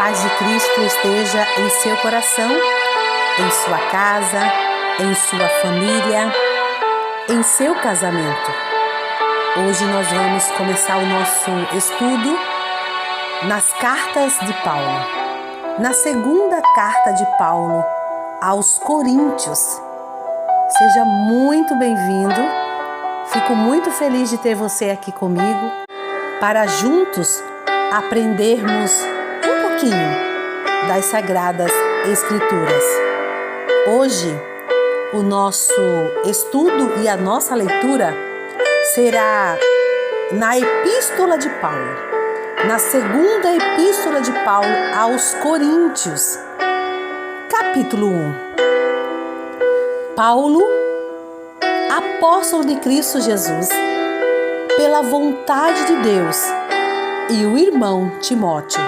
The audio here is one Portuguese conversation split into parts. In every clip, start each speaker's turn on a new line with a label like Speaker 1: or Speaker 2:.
Speaker 1: paz de Cristo esteja em seu coração, em sua casa, em sua família, em seu casamento. Hoje nós vamos começar o nosso estudo nas cartas de Paulo. Na segunda carta de Paulo aos Coríntios. Seja muito bem-vindo. Fico muito feliz de ter você aqui comigo para juntos aprendermos um pouquinho das Sagradas Escrituras. Hoje, o nosso estudo e a nossa leitura será na Epístola de Paulo, na segunda Epístola de Paulo aos Coríntios, capítulo 1. Paulo, apóstolo de Cristo Jesus, pela vontade de Deus, e o irmão Timóteo,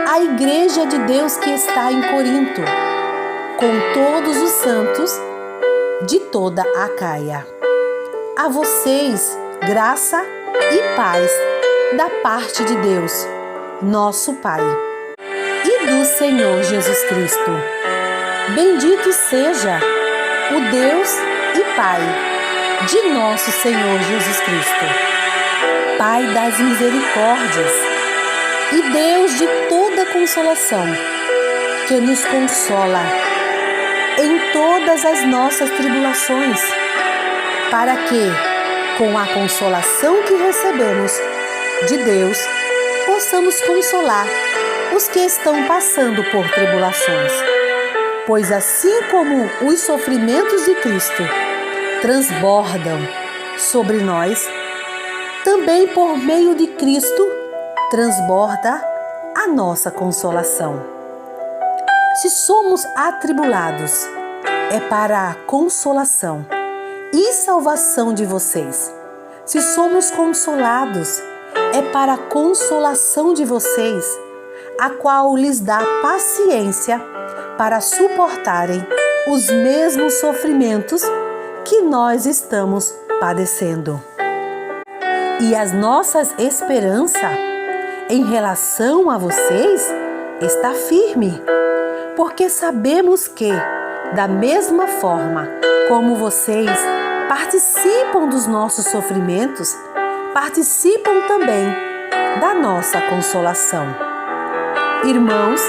Speaker 1: a igreja de Deus que está em Corinto, com todos os santos de toda a Acaia. A vocês, graça e paz da parte de Deus, nosso Pai, e do Senhor Jesus Cristo. Bendito seja o Deus e Pai de nosso Senhor Jesus Cristo, Pai das misericórdias e Deus de toda consolação, que nos consola em todas as nossas tribulações, para que, com a consolação que recebemos de Deus, possamos consolar os que estão passando por tribulações. Pois assim como os sofrimentos de Cristo transbordam sobre nós, também por meio de Cristo transborda a nossa consolação. Se somos atribulados, é para a consolação e salvação de vocês. Se somos consolados, é para a consolação de vocês, a qual lhes dá paciência para suportarem os mesmos sofrimentos que nós estamos padecendo. E as nossas esperanças em relação a vocês está firme, porque sabemos que, da mesma forma como vocês participam dos nossos sofrimentos, participam também da nossa consolação. Irmãos,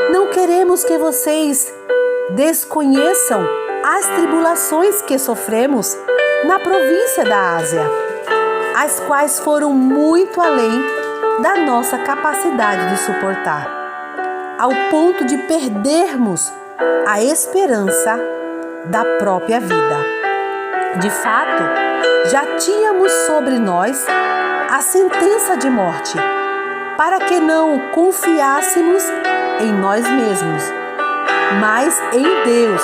Speaker 1: não queremos que vocês desconheçam as tribulações que sofremos na província da Ásia, as quais foram muito além da nossa capacidade de suportar, ao ponto de perdermos a esperança da própria vida. De fato, já tínhamos sobre nós a sentença de morte, para que não confiássemos em nós mesmos, mas em Deus,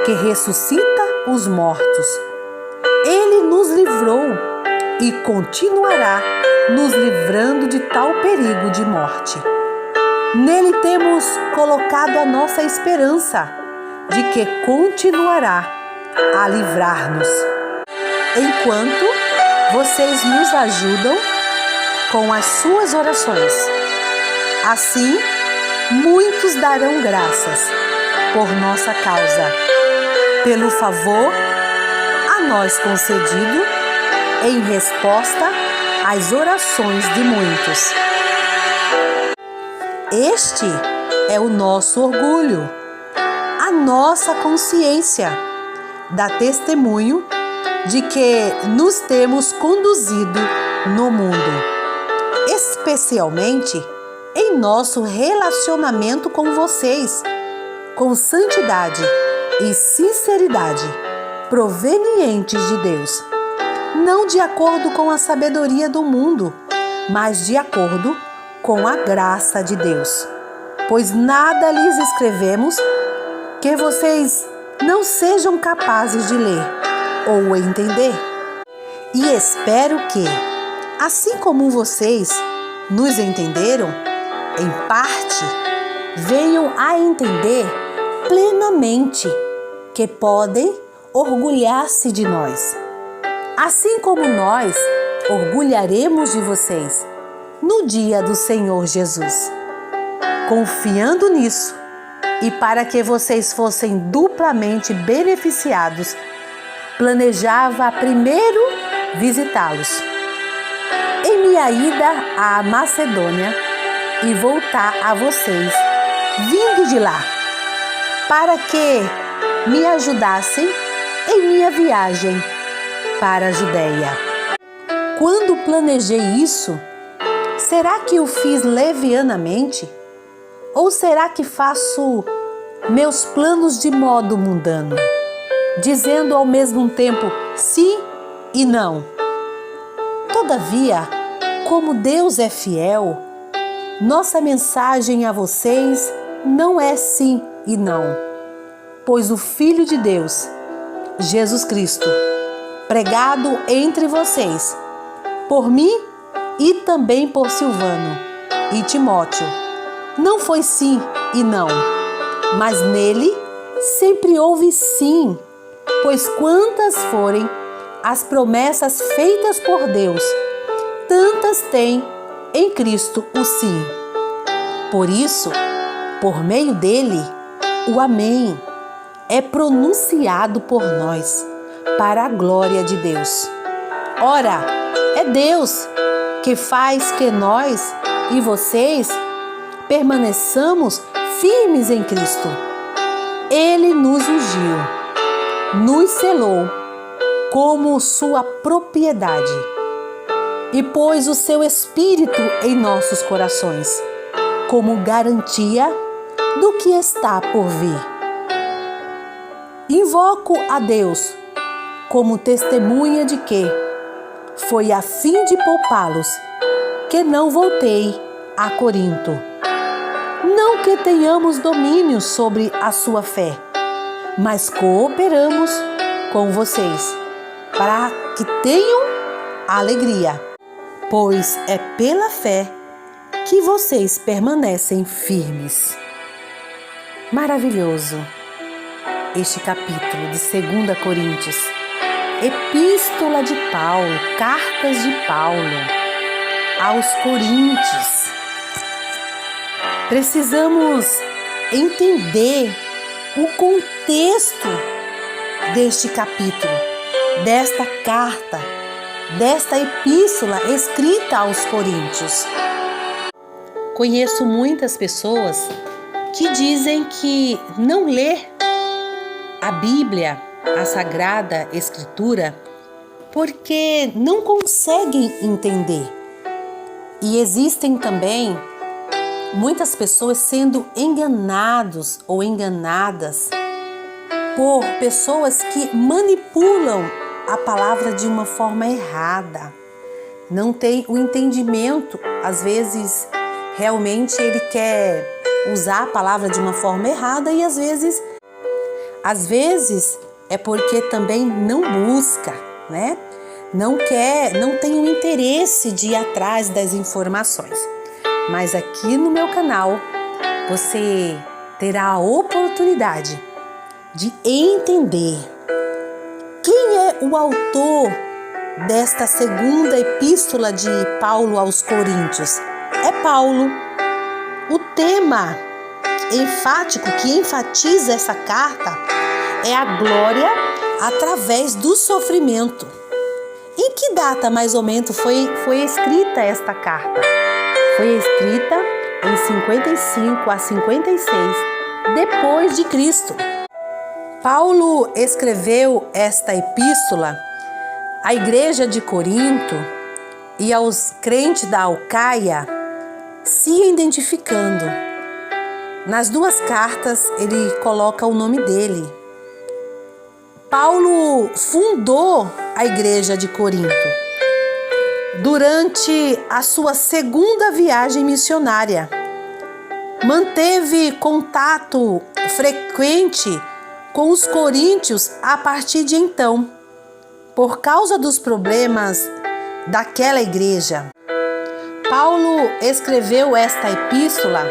Speaker 1: que ressuscita os mortos. Ele nos livrou e continuará nos livrando de tal perigo de morte. Nele temos colocado a nossa esperança de que continuará a livrar-nos, enquanto vocês nos ajudam com as suas orações. Assim, muitos darão graças por nossa causa, pelo favor a nós concedido em resposta às orações de muitos. Este é o nosso orgulho, a nossa consciência, dá testemunho de que nos temos conduzido no mundo, especialmente em nosso relacionamento com vocês, com santidade e sinceridade provenientes de Deus, não de acordo com a sabedoria do mundo, mas de acordo com a graça de Deus. Pois nada lhes escrevemos que vocês não sejam capazes de ler ou entender. E espero que, assim como vocês nos entenderam, em parte, venham a entender plenamente que podem orgulhar-se de nós, assim como nós orgulharemos de vocês no dia do Senhor Jesus. confiando nisso e para que vocês fossem duplamente beneficiados, planejava primeiro visitá-los em minha ida à Macedônia e voltar a vocês, vindo de lá, para que me ajudassem em minha viagem para a Judéia. Quando planejei isso, será que o fiz levianamente? Ou será que faço meus planos de modo mundano, dizendo ao mesmo tempo sim e não? Todavia, como Deus é fiel, nossa mensagem a vocês não é sim e não, pois o Filho de Deus, Jesus Cristo, pregado entre vocês, por mim e também por Silvano e Timóteo, não foi sim e não, mas nele sempre houve sim, pois quantas forem as promessas feitas por Deus, tantas tem em Cristo o sim. Por isso, por meio dele, o amém é pronunciado por nós, para a glória de Deus. Ora, é Deus que faz que nós e vocês permaneçamos firmes em Cristo. Ele nos ungiu, nos selou como sua propriedade e pôs o seu Espírito em nossos corações, como garantia do que está por vir. Invoco a Deus como testemunha de que foi a fim de poupá-los que não voltei a Corinto. Não que tenhamos domínio sobre a sua fé, mas cooperamos com vocês, para que tenham alegria, pois é pela fé que vocês permanecem firmes. Maravilhoso este capítulo de 2 Coríntios, epístola de Paulo, cartas de Paulo aos Coríntios. Precisamos entender o contexto deste capítulo, desta carta, desta epístola escrita aos Coríntios. Conheço muitas pessoas que dizem que não lê a Bíblia, a Sagrada Escritura, porque não conseguem entender. E existem também muitas pessoas sendo enganados ou enganadas por pessoas que manipulam a palavra de uma forma errada. Não tem o entendimento, às vezes realmente ele quer usar a palavra de uma forma errada e às vezes é porque também não busca, né? Não tem o interesse de ir atrás das informações. Mas aqui no meu canal você terá a oportunidade de entender quem é o autor desta segunda epístola de Paulo aos Coríntios. É Paulo. O tema enfático que enfatiza essa carta é a glória através do sofrimento. Em que data mais ou menos foi escrita esta carta? Foi escrita em 55 a 56 depois de Cristo. Paulo escreveu esta epístola à igreja de Corinto e aos crentes da Alcaia, se identificando. Nas duas cartas ele coloca o nome dele. Paulo fundou a igreja de Corinto durante a sua segunda viagem missionária. Manteve contato frequente com os coríntios a partir de então, por causa dos problemas daquela igreja. Paulo escreveu esta epístola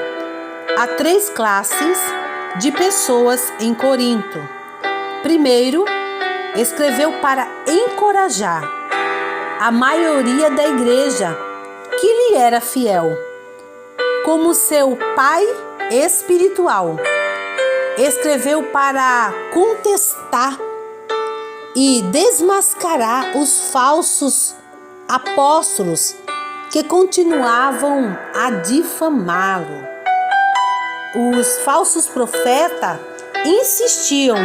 Speaker 1: a 3 classes de pessoas em Corinto. Primeiro, escreveu para encorajar a maioria da igreja que lhe era fiel, como seu pai espiritual. Escreveu para contestar e desmascarar os falsos apóstolos que continuavam a difamá-lo. Os falsos profetas insistiam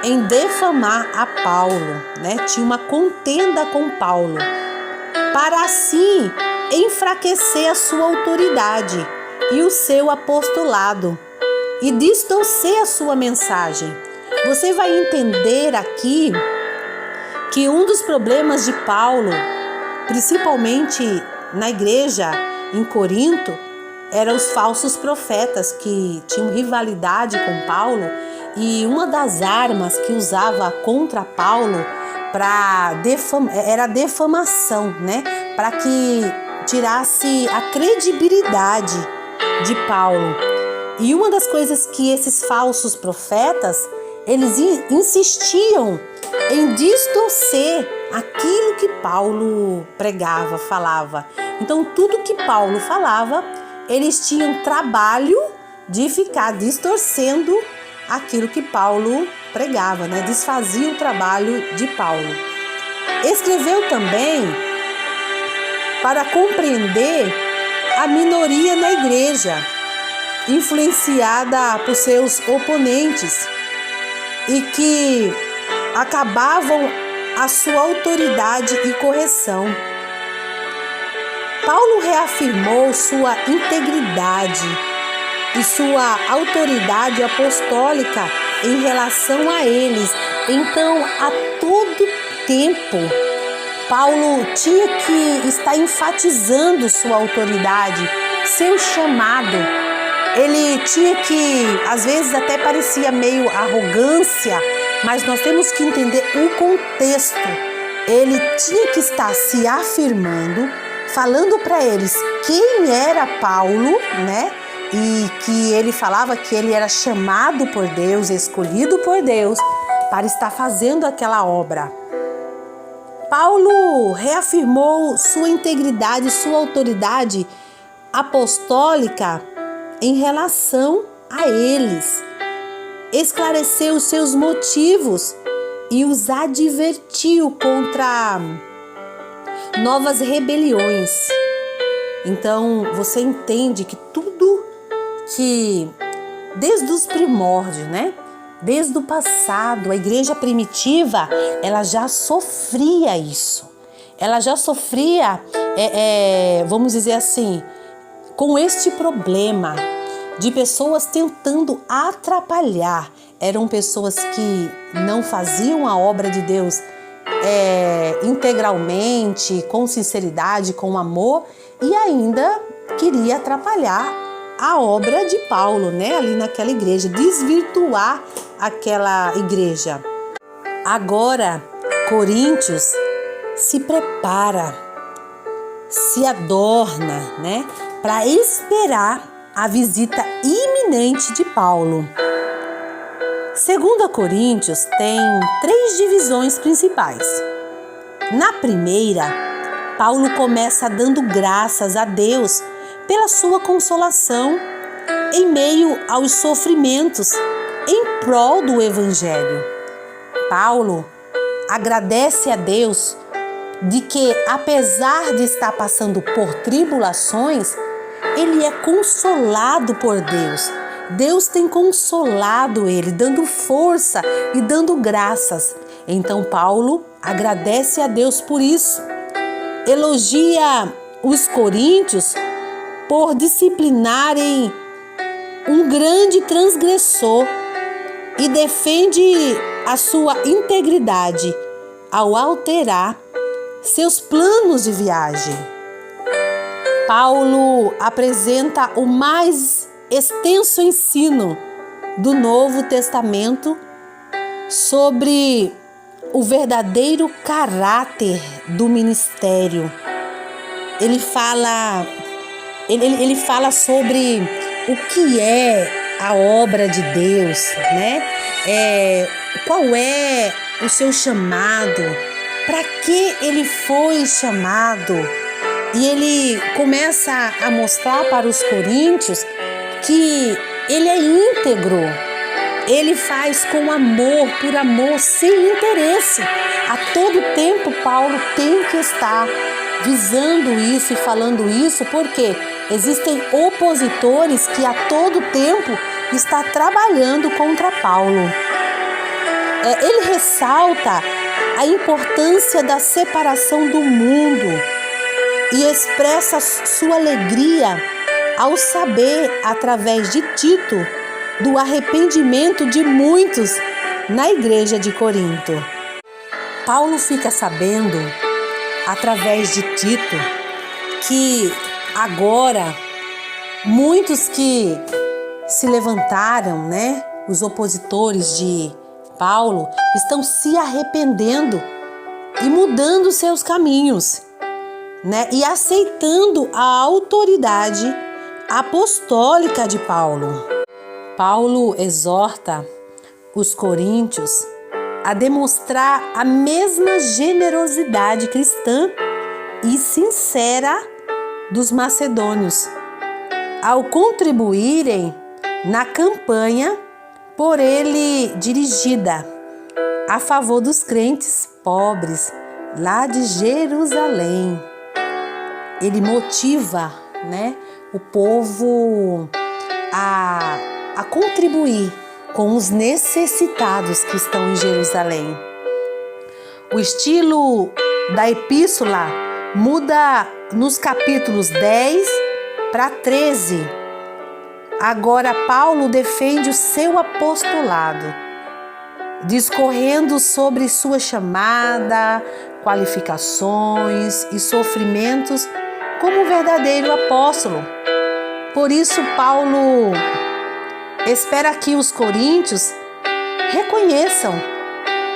Speaker 1: em defamar a Paulo, né? Tinha uma contenda com Paulo, para assim enfraquecer a sua autoridade e o seu apostolado e distorcer a sua mensagem. Você vai entender aqui que um dos problemas de Paulo, principalmente na igreja em Corinto, eram os falsos profetas que tinham rivalidade com Paulo, e uma das armas que usava contra Paulo era a defamação, né? Para que tirasse a credibilidade de Paulo. E uma das coisas que esses falsos profetas, eles insistiam em distorcer aquilo que Paulo pregava, falava. Então, tudo que Paulo falava, eles tinham trabalho de ficar distorcendo aquilo que Paulo pregava, né? Desfazia o trabalho de Paulo. Escreveu também para compreender a minoria na igreja, influenciada por seus oponentes e que acabavam a sua autoridade e correção. Paulo reafirmou sua integridade e sua autoridade apostólica em relação a eles. Então, a todo tempo, Paulo tinha que estar enfatizando sua autoridade, seu chamado. Ele tinha que, às vezes até parecia meio arrogância, mas nós temos que entender o contexto. Ele tinha que estar se afirmando, falando para eles quem era Paulo, né? E que ele falava que ele era chamado por Deus, escolhido por Deus para estar fazendo aquela obra. Paulo reafirmou sua integridade, sua autoridade apostólica em relação a eles. Esclareceu os seus motivos e os advertiu contra novas rebeliões. Então, você entende que tudo que, desde os primórdios, né? Desde o passado, a igreja primitiva, ela já sofria isso. Ela já sofria, vamos dizer assim, com este problema de pessoas tentando atrapalhar. Eram pessoas que não faziam a obra de Deus integralmente, com sinceridade, com amor, e ainda queria atrapalhar a obra de Paulo, né? Ali naquela igreja, desvirtuar aquela igreja. Agora, Coríntios se prepara, se adorna, né? Para esperar a visita iminente de Paulo. 2 Coríntios tem 3 divisões principais. Na primeira, Paulo começa dando graças a Deus pela sua consolação em meio aos sofrimentos em prol do Evangelho. Paulo agradece a Deus de que, apesar de estar passando por tribulações, ele é consolado por Deus. Deus tem consolado ele, dando força e dando graças. Então Paulo agradece a Deus por isso. Elogia os coríntios por disciplinarem um grande transgressor e defende a sua integridade ao alterar seus planos de viagem. Paulo apresenta o mais extenso ensino do Novo Testamento sobre o verdadeiro caráter do ministério. Ele fala sobre o que é a obra de Deus, né? Qual é o seu chamado, para que ele foi chamado. E ele começa a mostrar para os coríntios que ele é íntegro. Ele faz com amor, por amor, sem interesse. A todo tempo, Paulo tem que estar visando isso e falando isso, porque existem opositores que a todo tempo estão trabalhando contra Paulo. Ele ressalta a importância da separação do mundo e expressa sua alegria ao saber, através de Tito, do arrependimento de muitos na igreja de Corinto. Paulo fica sabendo, através de Tito, que agora muitos que se levantaram, os opositores de Paulo, estão se arrependendo e mudando seus caminhos, e aceitando a autoridade apostólica de Paulo. Paulo exorta os coríntios a demonstrar a mesma generosidade cristã e sincera dos macedônios, ao contribuírem na campanha por ele dirigida a favor dos crentes pobres lá de Jerusalém. Ele motiva, o povo a contribuir com os necessitados que estão em Jerusalém. O estilo da epístola muda nos capítulos 10 para 13. Agora Paulo defende o seu apostolado, discorrendo sobre sua chamada, qualificações e sofrimentos como um verdadeiro apóstolo. Por isso, Paulo espera que os coríntios reconheçam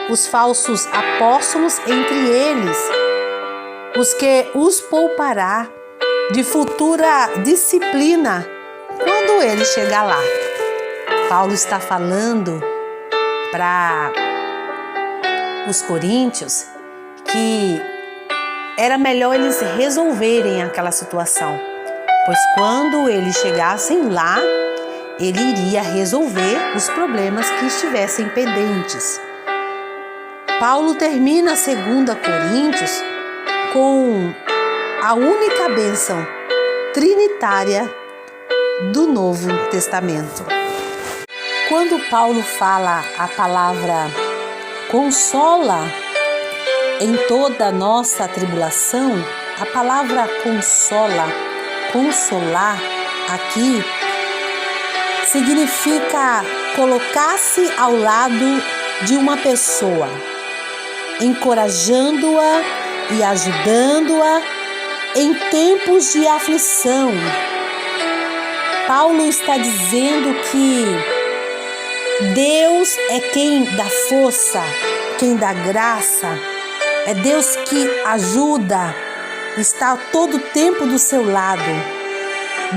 Speaker 1: os falsos apóstolos entre eles, os que os poupará de futura disciplina quando ele chegar lá. Paulo está falando para os coríntios que era melhor eles resolverem aquela situação, pois quando eles chegassem lá, ele iria resolver os problemas que estivessem pendentes. Paulo termina 2 Coríntios com a única bênção trinitária do Novo Testamento. Quando Paulo fala a palavra consola em toda a nossa tribulação, a palavra consolar aqui, significa colocar-se ao lado de uma pessoa, encorajando-a e ajudando-a em tempos de aflição. Paulo está dizendo que Deus é quem dá força, quem dá graça, é Deus que ajuda, está a todo tempo do seu lado.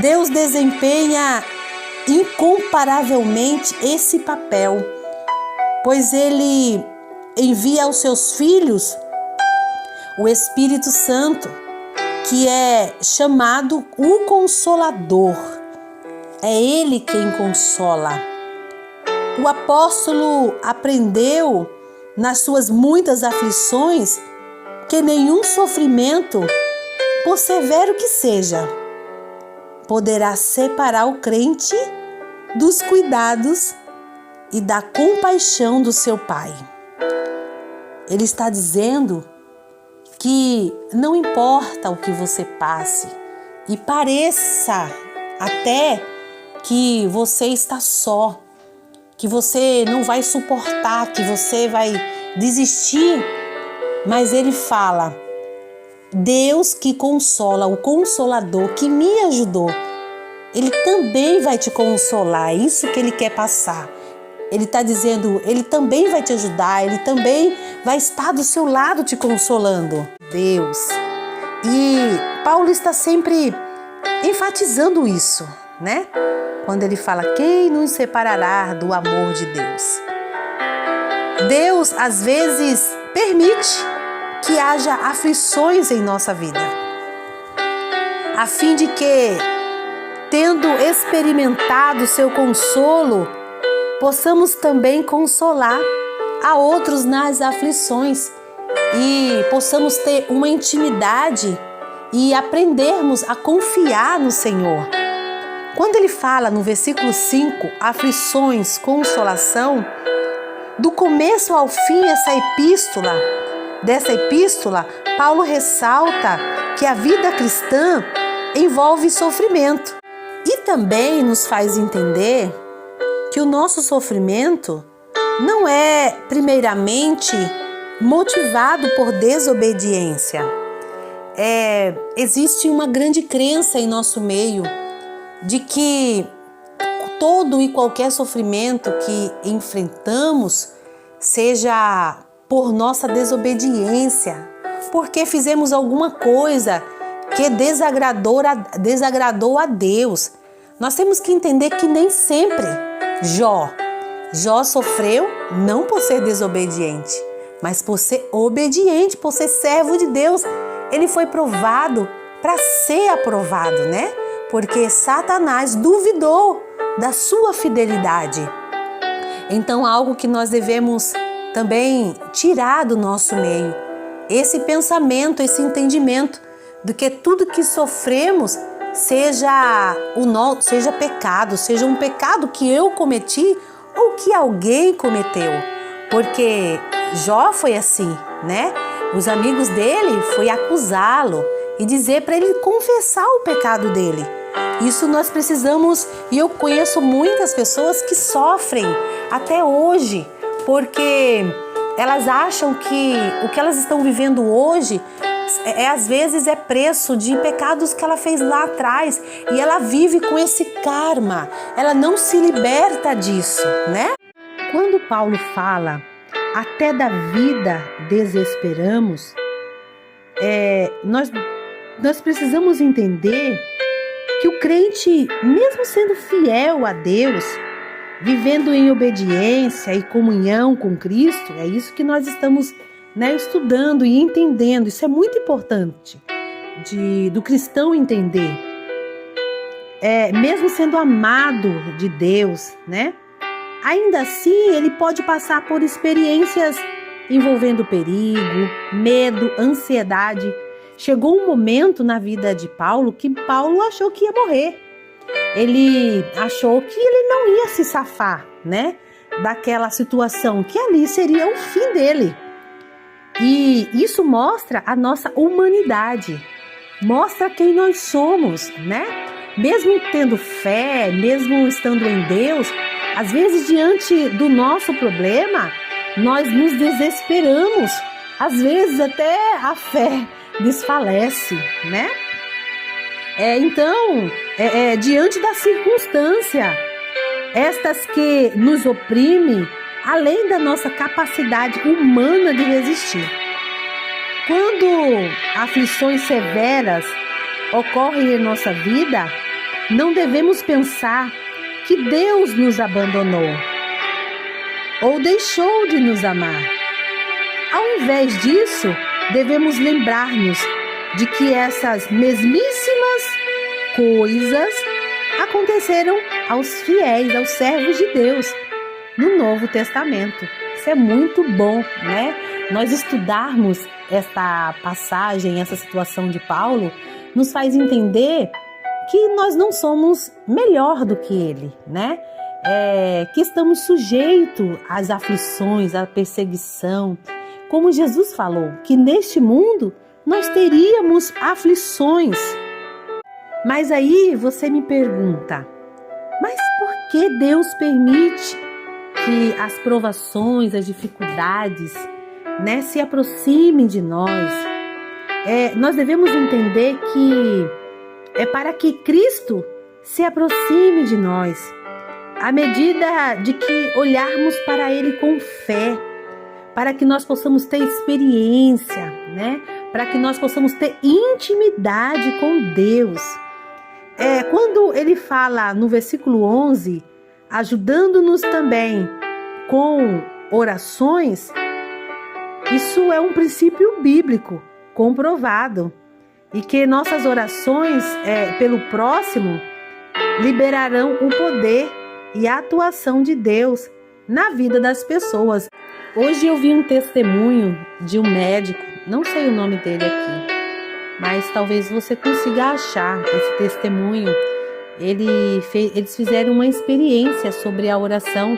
Speaker 1: Deus desempenha incomparavelmente esse papel, pois Ele envia aos seus filhos o Espírito Santo, que é chamado o Consolador. É Ele quem consola. O apóstolo aprendeu nas suas muitas aflições que nenhum sofrimento, por severo que seja, poderá separar o crente dos cuidados e da compaixão do seu Pai. Ele está dizendo que não importa o que você passe e pareça até que você está só, que você não vai suportar, que você vai desistir, mas ele fala: Deus que consola, o Consolador que me ajudou, Ele também vai te consolar. É isso que Ele quer passar. Ele está dizendo, Ele também vai te ajudar, Ele também vai estar do seu lado te consolando. Deus. E Paulo está sempre enfatizando isso, Quando ele fala: quem nos separará do amor de Deus? Deus, às vezes, permite que haja aflições em nossa vida, a fim de que tendo experimentado seu consolo, possamos também consolar a outros nas aflições e possamos ter uma intimidade e aprendermos a confiar no Senhor. Quando ele fala no versículo 5, aflições, consolação, do começo ao fim dessa epístola, Paulo ressalta que a vida cristã envolve sofrimento e também nos faz entender que o nosso sofrimento não é primeiramente motivado por desobediência. Existe uma grande crença em nosso meio de que todo e qualquer sofrimento que enfrentamos seja por nossa desobediência, porque fizemos alguma coisa que desagradou a Deus. Nós temos que entender que nem sempre Jó sofreu não por ser desobediente, mas por ser obediente, por ser servo de Deus. Ele foi provado para ser aprovado, né? Porque Satanás duvidou da sua fidelidade. Então, algo que nós devemos também tirar do nosso meio, esse pensamento, esse entendimento de que tudo que sofremos seja pecado, seja um pecado que eu cometi ou que alguém cometeu. Porque Jó foi assim, né? Os amigos dele foi acusá-lo e dizer para ele confessar o pecado dele. Isso nós precisamos, e eu conheço muitas pessoas que sofrem até hoje, porque elas acham que o que elas estão vivendo hoje às vezes é preço de pecados que ela fez lá atrás, e ela vive com esse karma, ela não se liberta disso, né? Quando Paulo fala, até da vida desesperamos, nós precisamos entender que o crente, mesmo sendo fiel a Deus, vivendo em obediência e comunhão com Cristo, é isso que nós estamos estudando e entendendo. Isso é muito importante do cristão entender. Mesmo sendo amado de Deus, né? Ainda assim, ele pode passar por experiências envolvendo perigo, medo, ansiedade. Chegou um momento na vida de Paulo que Paulo achou que ia morrer. Ele achou que ele não ia se safar, né? Daquela situação, que ali seria o fim dele. E isso mostra a nossa humanidade, mostra quem nós somos, né? Mesmo tendo fé, mesmo estando em Deus, às vezes diante do nosso problema, nós nos desesperamos, às vezes até a fé desfalece, né? Então, diante da circunstância, estas que nos oprimem, além da nossa capacidade humana de resistir. Quando aflições severas ocorrem em nossa vida, não devemos pensar que Deus nos abandonou ou deixou de nos amar. Ao invés disso, devemos lembrar-nos de que essas mesmíssimas coisas aconteceram aos fiéis, aos servos de Deus, no Novo Testamento. Isso é muito bom, né? Nós estudarmos esta passagem, essa situação de Paulo, nos faz entender que nós não somos melhor do que ele, né? Que estamos sujeitos às aflições, à perseguição. Como Jesus falou, que neste mundo nós teríamos aflições. Mas aí você me pergunta, mas por que Deus permite que as provações, as dificuldades, se aproximem de nós? Nós devemos entender que é para que Cristo se aproxime de nós, à medida de que olharmos para Ele com fé, para que nós possamos ter experiência, para que nós possamos ter intimidade com Deus. Quando ele fala no versículo 11, ajudando-nos também com orações, isso é um princípio bíblico comprovado, e que nossas orações pelo próximo liberarão o poder e a atuação de Deus na vida das pessoas. Hoje eu vi um testemunho de um médico, não sei o nome dele aqui, mas talvez você consiga achar esse testemunho. Eles fizeram uma experiência sobre a oração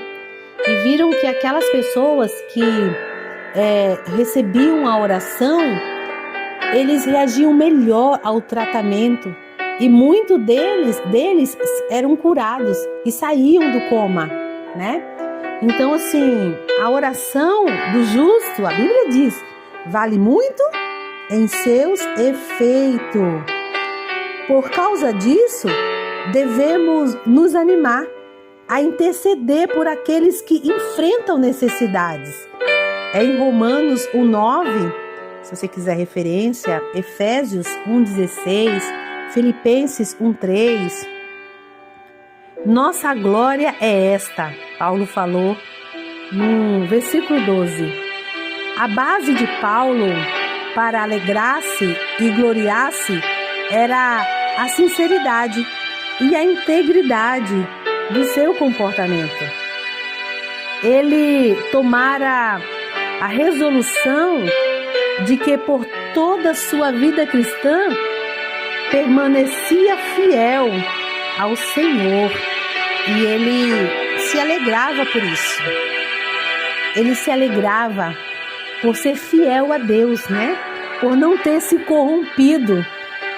Speaker 1: e viram que aquelas pessoas que recebiam a oração, eles reagiam melhor ao tratamento e muitos deles eram curados e saíam do coma, né? Então, assim, a oração do justo, a Bíblia diz, vale muito em seus efeitos. Por causa disso, devemos nos animar a interceder por aqueles que enfrentam necessidades. É em Romanos 1:9, se você quiser referência, Efésios 1:16, Filipenses 1:3. Nossa glória é esta, Paulo falou no versículo 12. A base de Paulo para alegrar-se e gloriar-se era a sinceridade e a integridade do seu comportamento. Ele tomara a resolução de que por toda a sua vida cristã permanecia fiel ao Senhor e ele se alegrava por isso. Ele se alegrava por ser fiel a Deus, né? Por não ter se corrompido.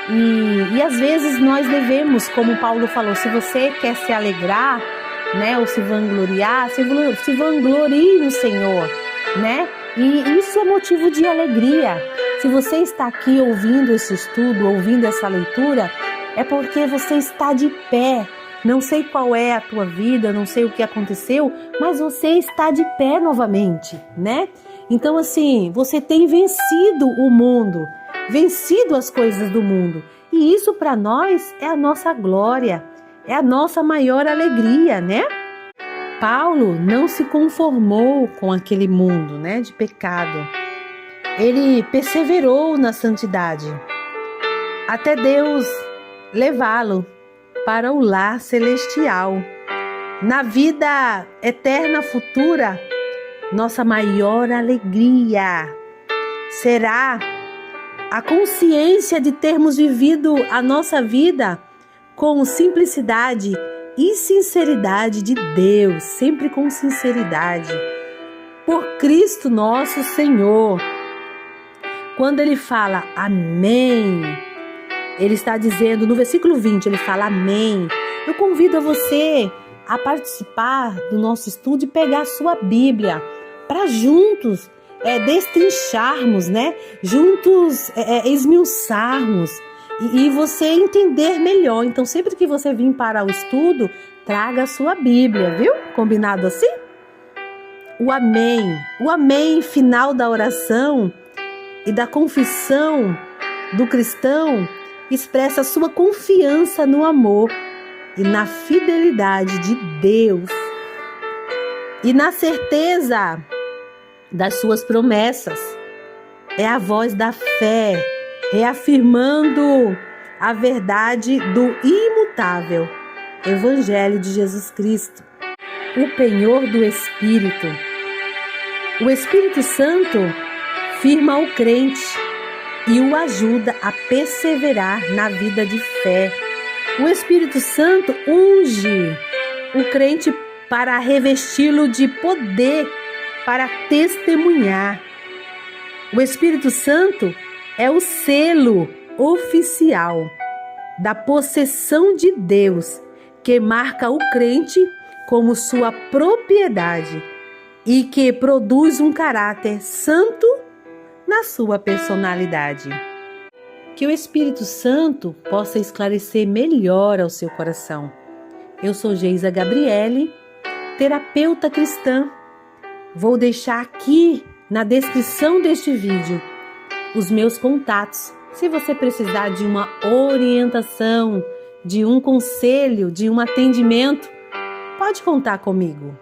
Speaker 1: E às vezes nós devemos, como Paulo falou, se você quer se alegrar, né, ou se vangloriar, se vanglorie no Senhor, né? E isso é motivo de alegria. Se você está aqui ouvindo esse estudo, ouvindo essa leitura, é porque você está de pé. Não sei qual é a tua vida, não sei o que aconteceu, mas você está de pé novamente, né? Então, assim, você tem vencido o mundo, vencido as coisas do mundo. E isso para nós é a nossa glória, é a nossa maior alegria, né? Paulo não se conformou com aquele mundo, né, de pecado. Ele perseverou na santidade, até Deus levá-lo para o lar celestial. Na vida eterna futura, nossa maior alegria será a consciência de termos vivido a nossa vida com simplicidade e sinceridade de Deus, sempre com sinceridade, por Cristo nosso Senhor. Quando ele fala amém, ele está dizendo, no versículo 20, ele fala amém. Eu convido a você a participar do nosso estudo e pegar a sua Bíblia para juntos destrincharmos, né? Juntos esmiuçarmos e você entender melhor. Então, sempre que você vir para o estudo, traga a sua Bíblia, viu? Combinado assim? O amém final da oração e da confissão do cristão expressa a sua confiança no amor e na fidelidade de Deus e na certeza das suas promessas. É a voz da fé, reafirmando a verdade do imutável Evangelho de Jesus Cristo, o penhor do Espírito. O Espírito Santo firma o crente e o ajuda a perseverar na vida de fé. O Espírito Santo unge o crente para revesti-lo de poder para testemunhar. O Espírito Santo é o selo oficial da possessão de Deus que marca o crente como sua propriedade e que produz um caráter santo na sua personalidade. Que o Espírito Santo possa esclarecer melhor ao seu coração. Eu sou Geisa Gabriele, terapeuta cristã. Vou deixar aqui na descrição deste vídeo os meus contatos. Se você precisar de uma orientação, de um conselho, de um atendimento, pode contar comigo.